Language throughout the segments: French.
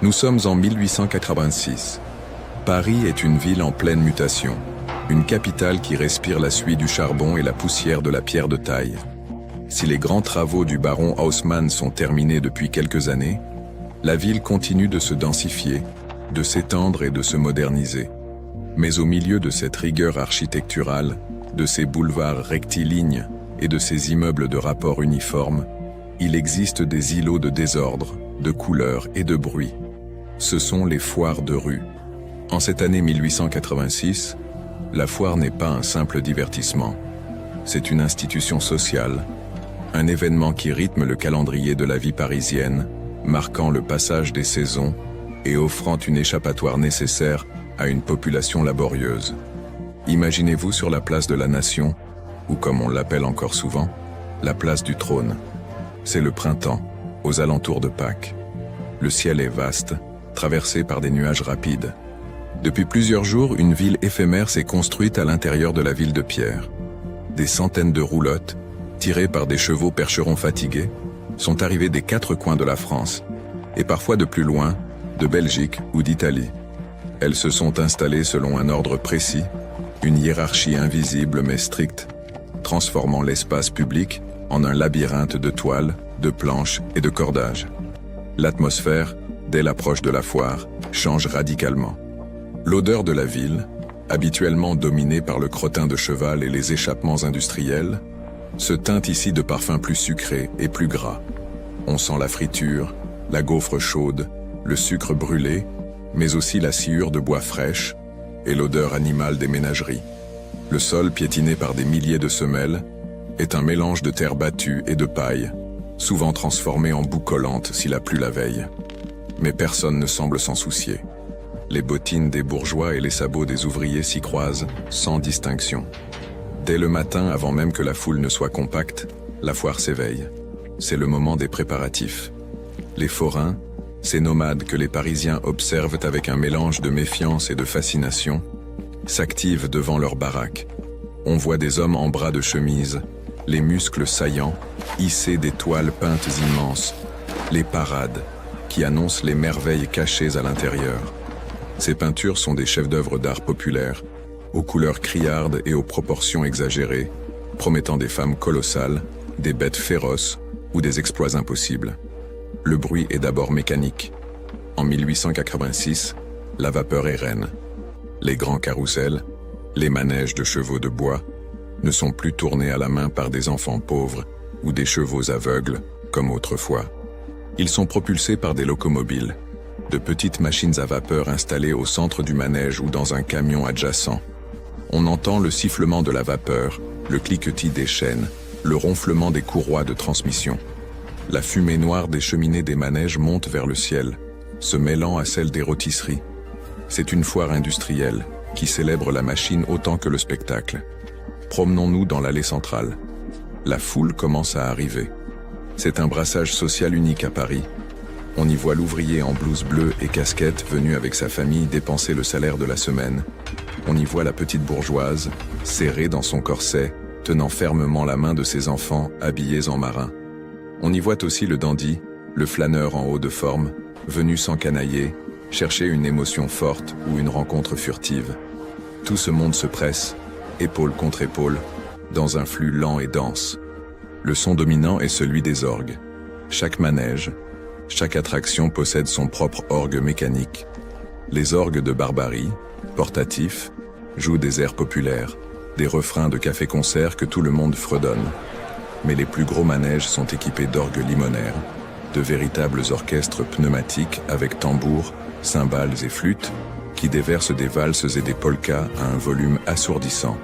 Nous sommes en 1886. Paris est une ville en pleine mutation, une capitale qui respire la suie du charbon et la poussière de la pierre de taille. Si les grands travaux du baron Haussmann sont terminés depuis quelques années, la ville continue de se densifier, de s'étendre et de se moderniser. Mais au milieu de cette rigueur architecturale, de ces boulevards rectilignes et de ces immeubles de rapport uniforme, il existe des îlots de désordre, de couleurs et de bruit. Ce sont les foires de rue. En cette année 1886, la foire n'est pas un simple divertissement. C'est une institution sociale, un événement qui rythme le calendrier de la vie parisienne, marquant le passage des saisons et offrant une échappatoire nécessaire à une population laborieuse. Imaginez-vous sur la place de la Nation, ou comme on l'appelle encore souvent, la place du trône. C'est le printemps, aux alentours de Pâques. Le ciel est vaste, traversé par des nuages rapides. Depuis plusieurs jours, une ville éphémère s'est construite à l'intérieur de la ville de Pierre. Des centaines de roulottes, tirées par des chevaux percherons fatigués, sont arrivées des quatre coins de la France, et parfois de plus loin, de Belgique ou d'Italie. Elles se sont installées selon un ordre précis, une hiérarchie invisible mais stricte, transformant l'espace public en un labyrinthe de toiles, de planches et de cordages. L'atmosphère, dès l'approche de la foire, change radicalement. L'odeur de la ville, habituellement dominée par le crottin de cheval et les échappements industriels, se teinte ici de parfums plus sucrés et plus gras. On sent la friture, la gaufre chaude, le sucre brûlé, mais aussi la sciure de bois fraîche et l'odeur animale des ménageries. Le sol, piétiné par des milliers de semelles, est un mélange de terre battue et de paille, souvent transformée en boue collante s'il a plu la veille. Mais personne ne semble s'en soucier. Les bottines des bourgeois et les sabots des ouvriers s'y croisent, sans distinction. Dès le matin, avant même que la foule ne soit compacte, la foire s'éveille. C'est le moment des préparatifs. Les forains, ces nomades que les Parisiens observent avec un mélange de méfiance et de fascination, s'activent devant leurs baraques. On voit des hommes en bras de chemise, les muscles saillants, hisser des toiles peintes immenses, les parades, qui annoncent les merveilles cachées à l'intérieur. Ces peintures sont des chefs-d'œuvre d'art populaire, aux couleurs criardes et aux proportions exagérées, promettant des femmes colossales, des bêtes féroces ou des exploits impossibles. Le bruit est d'abord mécanique. En 1886, la vapeur est reine. Les grands carrousels, les manèges de chevaux de bois, ne sont plus tournés à la main par des enfants pauvres ou des chevaux aveugles, comme autrefois. Ils sont propulsés par des locomobiles, de petites machines à vapeur installées au centre du manège ou dans un camion adjacent. On entend le sifflement de la vapeur, le cliquetis des chaînes, le ronflement des courroies de transmission. La fumée noire des cheminées des manèges monte vers le ciel, se mêlant à celle des rôtisseries. C'est une foire industrielle qui célèbre la machine autant que le spectacle. Promenons-nous dans l'allée centrale. La foule commence à arriver. C'est un brassage social unique à Paris. On y voit l'ouvrier en blouse bleue et casquette venu avec sa famille dépenser le salaire de la semaine. On y voit la petite bourgeoise, serrée dans son corset, tenant fermement la main de ses enfants habillés en marin. On y voit aussi le dandy, le flâneur en haut de forme, venu s'encanailler, chercher une émotion forte ou une rencontre furtive. Tout ce monde se presse, épaule contre épaule, dans un flux lent et dense. Le son dominant est celui des orgues. Chaque manège, chaque attraction possède son propre orgue mécanique. Les orgues de Barbarie, portatifs, jouent des airs populaires, des refrains de café-concert que tout le monde fredonne. Mais les plus gros manèges sont équipés d'orgues limonaires, de véritables orchestres pneumatiques avec tambours, cymbales et flûtes, qui déversent des valses et des polkas à un volume assourdissant.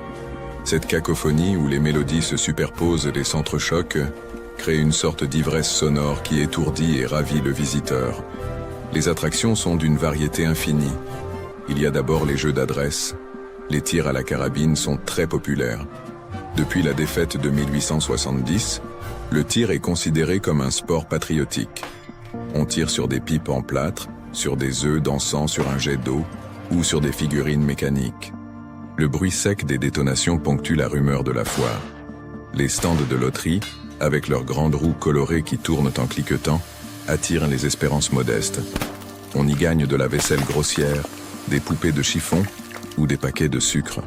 Cette cacophonie où les mélodies se superposent et s'entrechoquent crée une sorte d'ivresse sonore qui étourdit et ravit le visiteur. Les attractions sont d'une variété infinie. Il y a d'abord les jeux d'adresse. Les tirs à la carabine sont très populaires. Depuis la défaite de 1870, le tir est considéré comme un sport patriotique. On tire sur des pipes en plâtre, sur des œufs dansant sur un jet d'eau ou sur des figurines mécaniques. Le bruit sec des détonations ponctue la rumeur de la foire. Les stands de loterie, avec leurs grandes roues colorées qui tournent en cliquetant, attirent les espérances modestes. On y gagne de la vaisselle grossière, des poupées de chiffon ou des paquets de sucre.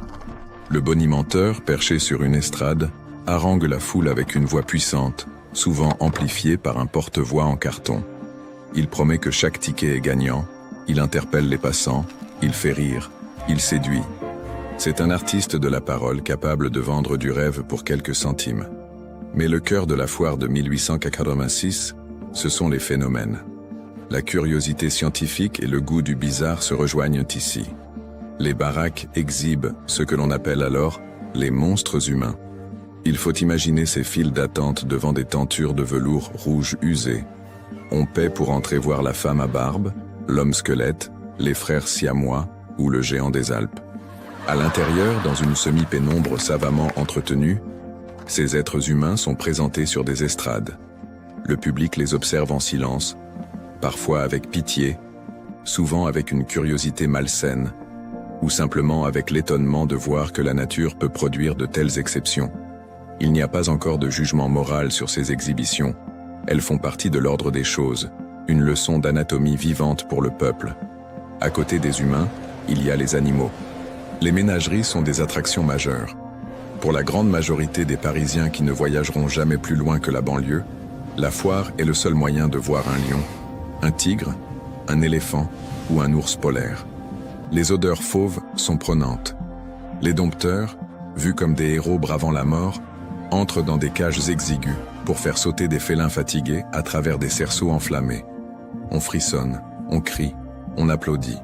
Le bonimenteur, perché sur une estrade, harangue la foule avec une voix puissante, souvent amplifiée par un porte-voix en carton. Il promet que chaque ticket est gagnant, il interpelle les passants, il fait rire, il séduit. C'est un artiste de la parole capable de vendre du rêve pour quelques centimes. Mais le cœur de la foire de 1886, ce sont les phénomènes. La curiosité scientifique et le goût du bizarre se rejoignent ici. Les baraques exhibent ce que l'on appelle alors les monstres humains. Il faut imaginer ces files d'attente devant des tentures de velours rouge usé. On paie pour entrer voir la femme à barbe, l'homme squelette, les frères siamois ou le géant des Alpes. À l'intérieur, dans une semi-pénombre savamment entretenue, ces êtres humains sont présentés sur des estrades. Le public les observe en silence, parfois avec pitié, souvent avec une curiosité malsaine, ou simplement avec l'étonnement de voir que la nature peut produire de telles exceptions. Il n'y a pas encore de jugement moral sur ces exhibitions. Elles font partie de l'ordre des choses, une leçon d'anatomie vivante pour le peuple. À côté des humains, il y a les animaux. Les ménageries sont des attractions majeures. Pour la grande majorité des Parisiens qui ne voyageront jamais plus loin que la banlieue, la foire est le seul moyen de voir un lion, un tigre, un éléphant ou un ours polaire. Les odeurs fauves sont prenantes. Les dompteurs, vus comme des héros bravant la mort, entrent dans des cages exiguës pour faire sauter des félins fatigués à travers des cerceaux enflammés. On frissonne, on crie, on applaudit.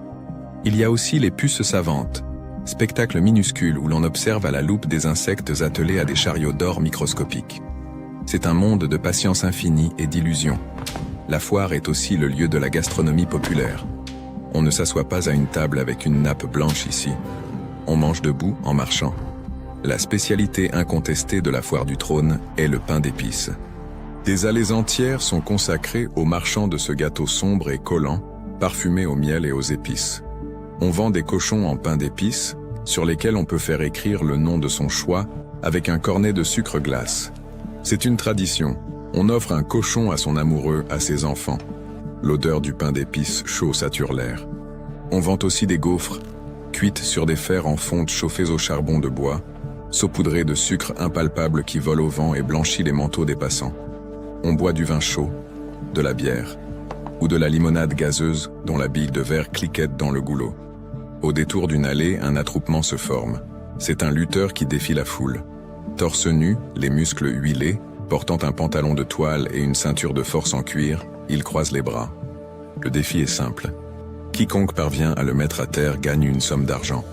Il y a aussi les puces savantes, spectacle minuscule où l'on observe à la loupe des insectes attelés à des chariots d'or microscopiques. C'est un monde de patience infinie et d'illusions. La foire est aussi le lieu de la gastronomie populaire. On ne s'assoit pas à une table avec une nappe blanche ici. On mange debout en marchant. La spécialité incontestée de la foire du trône est le pain d'épices. Des allées entières sont consacrées aux marchands de ce gâteau sombre et collant, parfumé au miel et aux épices. On vend des cochons en pain d'épices, sur lesquels on peut faire écrire le nom de son choix avec un cornet de sucre glace. C'est une tradition. On offre un cochon à son amoureux, à ses enfants. L'odeur du pain d'épices chaud sature l'air. On vend aussi des gaufres, cuites sur des fers en fonte chauffés au charbon de bois, saupoudrées de sucre impalpable qui vole au vent et blanchit les manteaux des passants. On boit du vin chaud, de la bière, ou de la limonade gazeuse dont la bille de verre cliquette dans le goulot. Au détour d'une allée, un attroupement se forme. C'est un lutteur qui défie la foule. Torse nu, les muscles huilés, portant un pantalon de toile et une ceinture de force en cuir, il croise les bras. Le défi est simple. Quiconque parvient à le mettre à terre gagne une somme d'argent.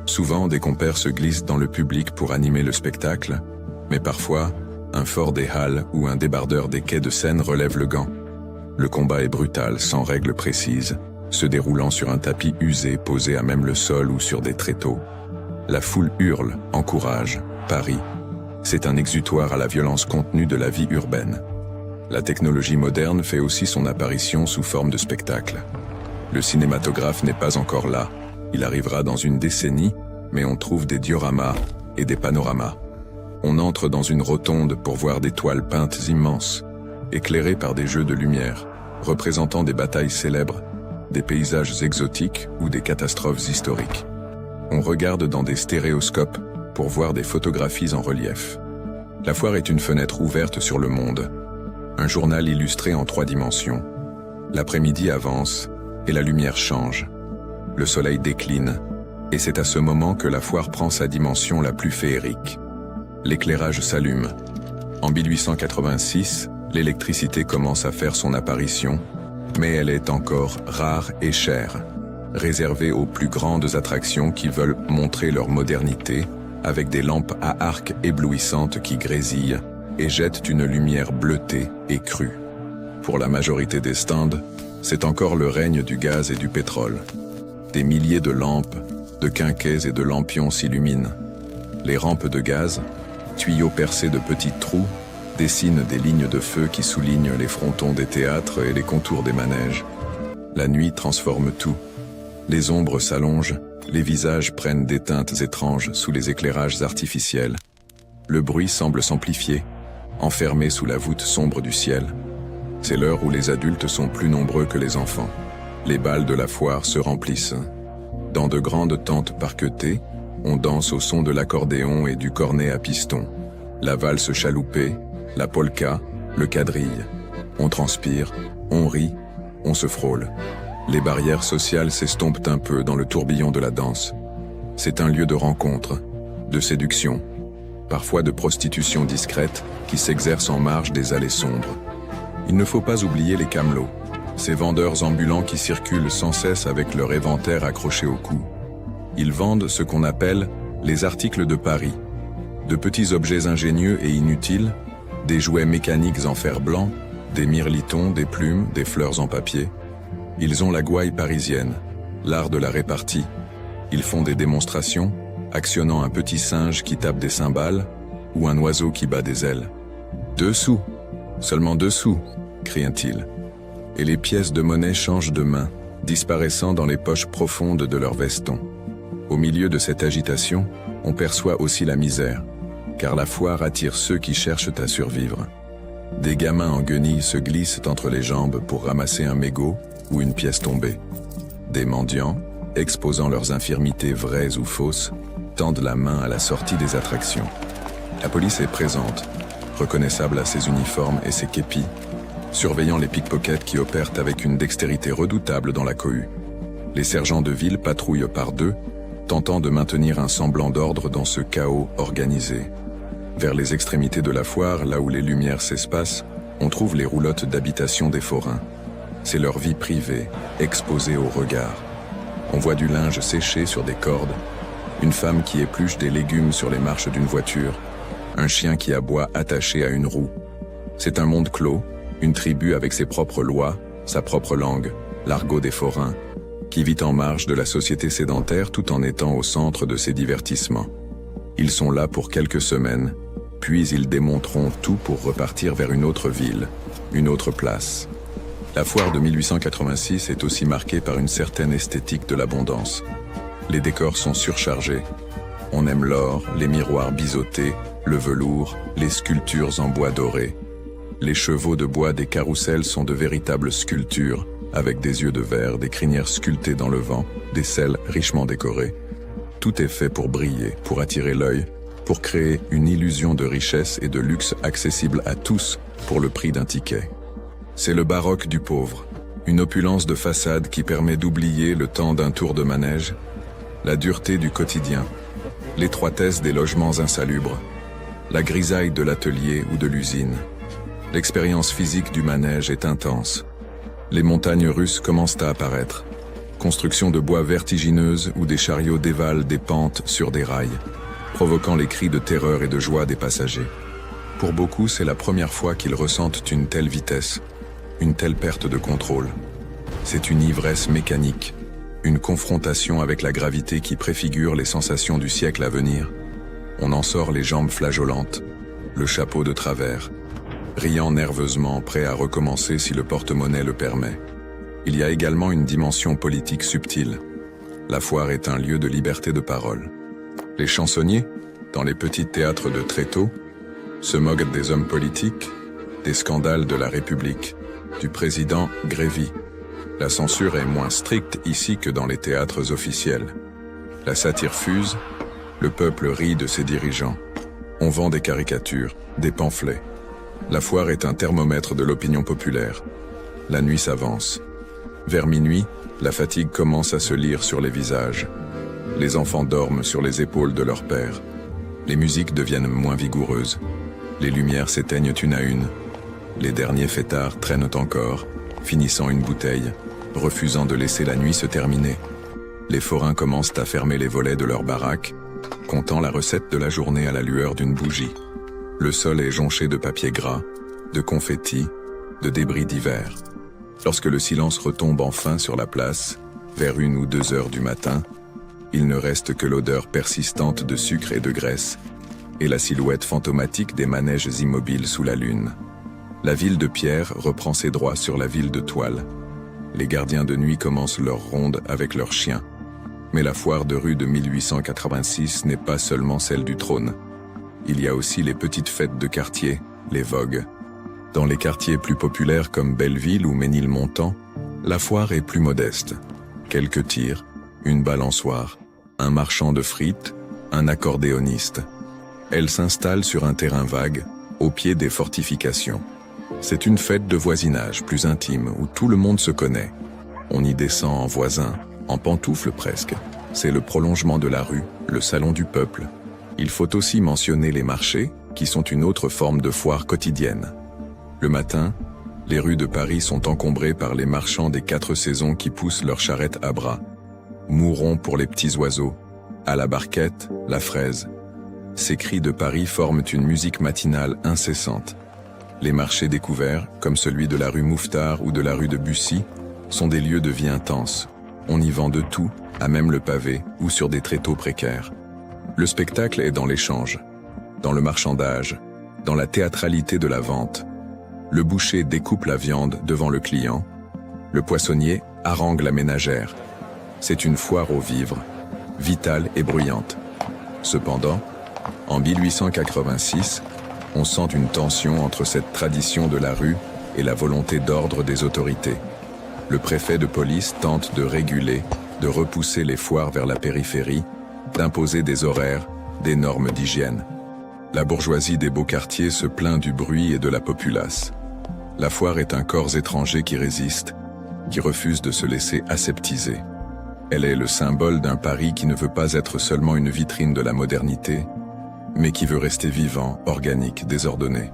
Souvent, des compères se glissent dans le public pour animer le spectacle, mais parfois, un fort des halles ou un débardeur des quais de Seine relève le gant. Le combat est brutal, sans règles précises, se déroulant sur un tapis usé posé à même le sol ou sur des tréteaux. La foule hurle, encourage, parie. C'est un exutoire à la violence contenue de la vie urbaine. La technologie moderne fait aussi son apparition sous forme de spectacle. Le cinématographe n'est pas encore là. Il arrivera dans une décennie, mais on trouve des dioramas et des panoramas. On entre dans une rotonde pour voir des toiles peintes immenses, éclairées par des jeux de lumière, représentant des batailles célèbres, des paysages exotiques ou des catastrophes historiques. On regarde dans des stéréoscopes pour voir des photographies en relief. La foire est une fenêtre ouverte sur le monde, un journal illustré en 3 dimensions. L'après-midi avance et la lumière change. Le soleil décline, et c'est à ce moment que la foire prend sa dimension la plus féerique. L'éclairage s'allume. En 1886, l'électricité commence à faire son apparition, mais elle est encore rare et chère, réservée aux plus grandes attractions qui veulent montrer leur modernité, avec des lampes à arc éblouissantes qui grésillent et jettent une lumière bleutée et crue. Pour la majorité des stands, c'est encore le règne du gaz et du pétrole. Des milliers de lampes, de quinquets et de lampions s'illuminent. Les rampes de gaz, tuyaux percés de petits trous, dessinent des lignes de feu qui soulignent les frontons des théâtres et les contours des manèges. La nuit transforme tout. Les ombres s'allongent, les visages prennent des teintes étranges sous les éclairages artificiels. Le bruit semble s'amplifier, enfermé sous la voûte sombre du ciel. C'est l'heure où les adultes sont plus nombreux que les enfants. Les balles de la foire se remplissent. Dans de grandes tentes parquetées, on danse au son de l'accordéon et du cornet à piston. La valse chaloupée, la polka, le quadrille. On transpire, on rit, on se frôle. Les barrières sociales s'estompent un peu dans le tourbillon de la danse. C'est un lieu de rencontre, de séduction, parfois de prostitution discrète qui s'exerce en marge des allées sombres. Il ne faut pas oublier les camelots, ces vendeurs ambulants qui circulent sans cesse avec leur éventaire accroché au cou. Ils vendent ce qu'on appelle les articles de Paris, de petits objets ingénieux et inutiles, des jouets mécaniques en fer blanc, des mirlitons, des plumes, des fleurs en papier. Ils ont la gouaille parisienne, l'art de la répartie. Ils font des démonstrations, actionnant un petit singe qui tape des cymbales ou un oiseau qui bat des ailes. 2 sous, seulement 2 sous, crient-ils. Et les pièces de monnaie changent de main, disparaissant dans les poches profondes de leurs vestons. Au milieu de cette agitation, on perçoit aussi la misère, car la foire attire ceux qui cherchent à survivre. Des gamins en guenilles se glissent entre les jambes pour ramasser un mégot ou une pièce tombée. Des mendiants, exposant leurs infirmités vraies ou fausses, tendent la main à la sortie des attractions. La police est présente, reconnaissable à ses uniformes et ses képis, surveillant les pickpockets qui opèrent avec une dextérité redoutable dans la cohue. Les sergents de ville patrouillent par 2, tentant de maintenir un semblant d'ordre dans ce chaos organisé. Vers les extrémités de la foire, là où les lumières s'espacent, on trouve les roulottes d'habitation des forains. C'est leur vie privée, exposée au regard. On voit du linge séché sur des cordes, une femme qui épluche des légumes sur les marches d'une voiture, un chien qui aboie attaché à une roue. C'est un monde clos, une tribu avec ses propres lois, sa propre langue, l'argot des forains, qui vit en marge de la société sédentaire tout en étant au centre de ses divertissements. Ils sont là pour quelques semaines, puis ils démonteront tout pour repartir vers une autre ville, une autre place. La foire de 1886 est aussi marquée par une certaine esthétique de l'abondance. Les décors sont surchargés. On aime l'or, les miroirs biseautés, le velours, les sculptures en bois doré. Les chevaux de bois des carrousels sont de véritables sculptures, avec des yeux de verre, des crinières sculptées dans le vent, des selles richement décorées. Tout est fait pour briller, pour attirer l'œil, pour créer une illusion de richesse et de luxe accessible à tous pour le prix d'un ticket. C'est le baroque du pauvre, une opulence de façade qui permet d'oublier le temps d'un tour de manège, la dureté du quotidien, l'étroitesse des logements insalubres, la grisaille de l'atelier ou de l'usine. L'expérience physique du manège est intense. Les montagnes russes commencent à apparaître. Construction de bois vertigineuses où des chariots dévalent des pentes sur des rails, provoquant les cris de terreur et de joie des passagers. Pour beaucoup, c'est la première fois qu'ils ressentent une telle vitesse, une telle perte de contrôle. C'est une ivresse mécanique, une confrontation avec la gravité qui préfigure les sensations du siècle à venir. On en sort les jambes flageolantes, le chapeau de travers, riant nerveusement, prêt à recommencer si le porte-monnaie le permet. Il y a également une dimension politique subtile. La foire est un lieu de liberté de parole. Les chansonniers, dans les petits théâtres de Tréteaux, se moquent des hommes politiques, des scandales de la République, du président Grévy. La censure est moins stricte ici que dans les théâtres officiels. La satire fuse, le peuple rit de ses dirigeants. On vend des caricatures, des pamphlets. La foire est un thermomètre de l'opinion populaire. La nuit s'avance. Vers minuit, la fatigue commence à se lire sur les visages. Les enfants dorment sur les épaules de leur père. Les musiques deviennent moins vigoureuses. Les lumières s'éteignent une à une. Les derniers fêtards traînent encore, finissant une bouteille, refusant de laisser la nuit se terminer. Les forains commencent à fermer les volets de leur baraque, comptant la recette de la journée à la lueur d'une bougie. Le sol est jonché de papier gras, de confettis, de débris divers. Lorsque le silence retombe enfin sur la place, vers 1 ou 2 heures du matin, il ne reste que l'odeur persistante de sucre et de graisse, et la silhouette fantomatique des manèges immobiles sous la lune. La ville de pierre reprend ses droits sur la ville de toile. Les gardiens de nuit commencent leur ronde avec leurs chiens. Mais la foire de rue de 1886 n'est pas seulement celle du trône. Il y a aussi les petites fêtes de quartier, les vogues. Dans les quartiers plus populaires comme Belleville ou Ménilmontant, La foire est plus modeste. Quelques tirs, une balançoire, un marchand de frites, un accordéoniste. Elle s'installe sur un terrain vague, au pied des fortifications. C'est une fête de voisinage plus intime où tout le monde se connaît. On y descend en voisin, en pantoufles presque. C'est le prolongement de la rue, le salon du peuple. Il faut aussi mentionner les marchés, qui sont une autre forme de foire quotidienne. Le matin, les rues de Paris sont encombrées par les marchands des 4 saisons qui poussent leurs charrettes à bras. Mourons pour les petits oiseaux, à la barquette, la fraise. Ces cris de Paris forment une musique matinale incessante. Les marchés découverts, comme celui de la rue Mouffetard ou de la rue de Bussy, sont des lieux de vie intense. On y vend de tout, à même le pavé ou sur des tréteaux précaires. Le spectacle est dans l'échange, dans le marchandage, dans la théâtralité de la vente. Le boucher découpe la viande devant le client, le poissonnier harangue la ménagère. C'est une foire aux vivres, vitale et bruyante. Cependant, en 1886, on sent une tension entre cette tradition de la rue et la volonté d'ordre des autorités. Le préfet de police tente de réguler, de repousser les foires vers la périphérie, d'imposer des horaires, des normes d'hygiène. La bourgeoisie des beaux quartiers se plaint du bruit et de la populace. La foire est un corps étranger qui résiste, qui refuse de se laisser aseptiser. Elle est le symbole d'un Paris qui ne veut pas être seulement une vitrine de la modernité, mais qui veut rester vivant, organique, désordonné.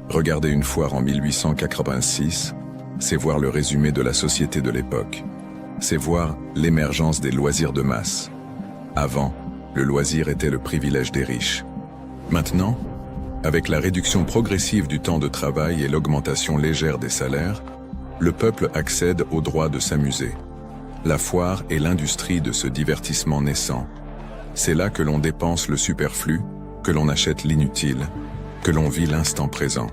Regarder une foire en 1886, c'est voir le résumé de la société de l'époque. C'est voir l'émergence des loisirs de masse. Avant, le loisir était le privilège des riches. Maintenant, avec la réduction progressive du temps de travail et l'augmentation légère des salaires, le peuple accède au droit de s'amuser. La foire est l'industrie de ce divertissement naissant. C'est là que l'on dépense le superflu, que l'on achète l'inutile, que l'on vit l'instant présent.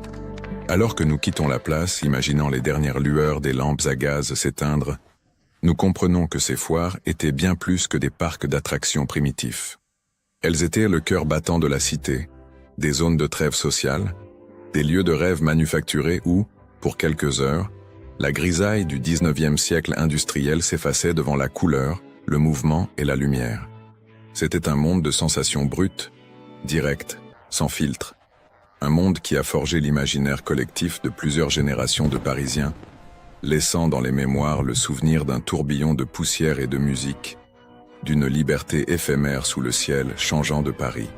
Alors que nous quittons la place, imaginant les dernières lueurs des lampes à gaz s'éteindre, nous comprenons que ces foires étaient bien plus que des parcs d'attractions primitifs. Elles étaient le cœur battant de la cité, des zones de trêve sociale, des lieux de rêve manufacturés où, pour quelques heures, la grisaille du 19e siècle industriel s'effaçait devant la couleur, le mouvement et la lumière. C'était un monde de sensations brutes, directes, sans filtre. Un monde qui a forgé l'imaginaire collectif de plusieurs générations de Parisiens, laissant dans les mémoires le souvenir d'un tourbillon de poussière et de musique, d'une liberté éphémère sous le ciel changeant de Paris.